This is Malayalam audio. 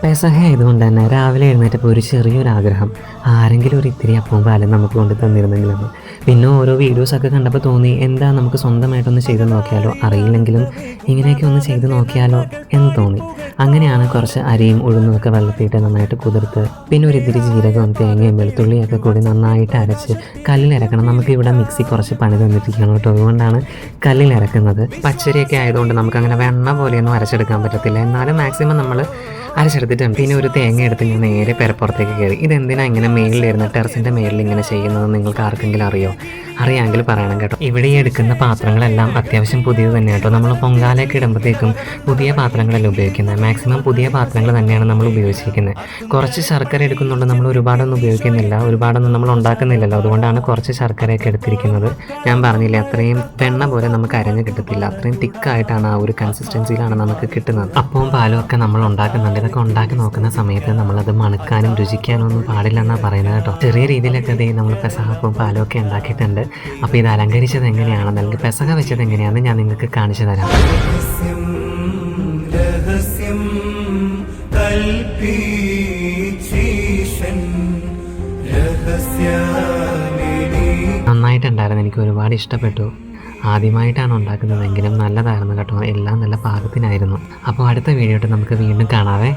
പെസഹ ആയതുകൊണ്ട് തന്നെ രാവിലെ എഴുന്നേറ്റപ്പോൾ ഒരു ചെറിയൊരു ആഗ്രഹം, ആരെങ്കിലും ഒരു ഇത്തിരി അപ്പവും പാലും നമുക്ക് കൊണ്ട് തന്നിരുന്നെങ്കിലെന്ന്. പിന്നെ ഓരോ വീഡിയോസൊക്കെ കണ്ടപ്പോൾ തോന്നി, എന്താ നമുക്ക് സ്വന്തമായിട്ടൊന്ന് ചെയ്ത് നോക്കിയാലോ, അറിയില്ലെങ്കിലും ഇങ്ങനെയൊക്കെ ഒന്ന് ചെയ്ത് നോക്കിയാലോ എന്ന് തോന്നി. അങ്ങനെയാണ് കുറച്ച് അരിയും ഉഴുന്നുമൊക്കെ വെള്ളത്തിയിട്ട് നന്നായിട്ട് കുതിർത്ത്, പിന്നെ ഒരു ഇത്തിരി ജീരകവും തേങ്ങയും വെളുത്തുള്ളിയൊക്കെ കൂടി നന്നായിട്ട് അരച്ച് കല്ലിലിറക്കണം. നമുക്കിവിടെ മിക്സി കുറച്ച് പണി തന്നിരിക്കണം കേട്ടോ, അതുകൊണ്ടാണ് കല്ലിലിറക്കുന്നത്. പച്ചരിയൊക്കെ ആയതുകൊണ്ട് നമുക്കങ്ങനെ വെണ്ണ പോലെയൊന്നും അരച്ചെടുക്കാൻ പറ്റത്തില്ല, എന്നാലും മാക്സിമം നമ്മൾ അരച്ചെടുത്തിട്ടുണ്ട്. പിന്നെ ഒരു തേങ്ങ എടുത്ത് ഞാൻ നേരെ പെരപ്പുറത്തേക്ക് കയറി. ഇതെന്തിനാ ഇങ്ങനെ മേളിലിരുന്ന് ടെറസിൻ്റെ മേളിൽ ഇങ്ങനെ ചെയ്യുന്നത് നിങ്ങൾക്ക് ആർക്കെങ്കിലും അറിയോ? അറിയാമെങ്കിൽ പറയണം കേട്ടോ. ഇവിടെ ഈ എടുക്കുന്ന പാത്രങ്ങളെല്ലാം അത്യാവശ്യം പുതിയത് തന്നെ കേട്ടോ. നമ്മൾ പൊങ്കാലയൊക്കെ ഇടുമ്പോഴത്തേക്കും പുതിയ പാത്രങ്ങളല്ല ഉപയോഗിക്കുന്നത്, മാക്സിമം പുതിയ പാത്രങ്ങൾ തന്നെയാണ് നമ്മൾ ഉപയോഗിച്ചിരിക്കുന്നത്. കുറച്ച് ശർക്കര എടുക്കുന്നുണ്ട്, നമ്മൾ ഒരുപാടൊന്നും ഉപയോഗിക്കുന്നില്ല, ഒരുപാടൊന്നും നമ്മൾ ഉണ്ടാക്കുന്നില്ലല്ലോ, അതുകൊണ്ടാണ് കുറച്ച് ശർക്കരയൊക്കെ എടുത്തിരിക്കുന്നത്. ഞാൻ പറഞ്ഞില്ലേ, അത്രയും വെണ്ണ പോലെ നമുക്ക് അരഞ്ഞ് കിട്ടത്തില്ല, അത്രയും തിക്കായിട്ടാണ്, ആ ഒരു കൺസിസ്റ്റൻസിയിലാണ് നമുക്ക് കിട്ടുന്നത്. അപ്പവും പാലും ഒക്കെ നമ്മൾ ഉണ്ടാക്കുന്നുണ്ട്. ഇതൊക്കെ ഉണ്ടാക്കി നോക്കുന്ന സമയത്ത് നമ്മളത് മണക്കാനും രുചിക്കാനും ഒന്നും പാടില്ല എന്നാണ് പറയുന്നത് കേട്ടോ. ചെറിയ രീതിയിലൊക്കെ നമ്മൾ പെസഹപ്പവും പാലും ഒക്കെ ഉണ്ടാക്കിയിട്ടുണ്ട്. അപ്പോൾ ഇത് അലങ്കരിച്ചത് എങ്ങനെയാണെന്ന്, അല്ലെങ്കിൽ പെസഹ വെച്ചത് എങ്ങനെയാണെന്ന് ഞാൻ നിങ്ങൾക്ക് കാണിച്ചു തരാം. നന്നായിട്ടുണ്ടായിരുന്നു, എനിക്ക് ഒരുപാട് ഇഷ്ടപ്പെട്ടു. ആദ്യമായിട്ടാണ് ഉണ്ടാക്കുന്നതെങ്കിലും നല്ലതായിരുന്നു കേട്ടോ, എല്ലാം നല്ല പാകത്തിനായിരുന്നു. അപ്പോൾ അടുത്ത വീഡിയോ നമുക്ക് വീണ്ടും കാണാവേ.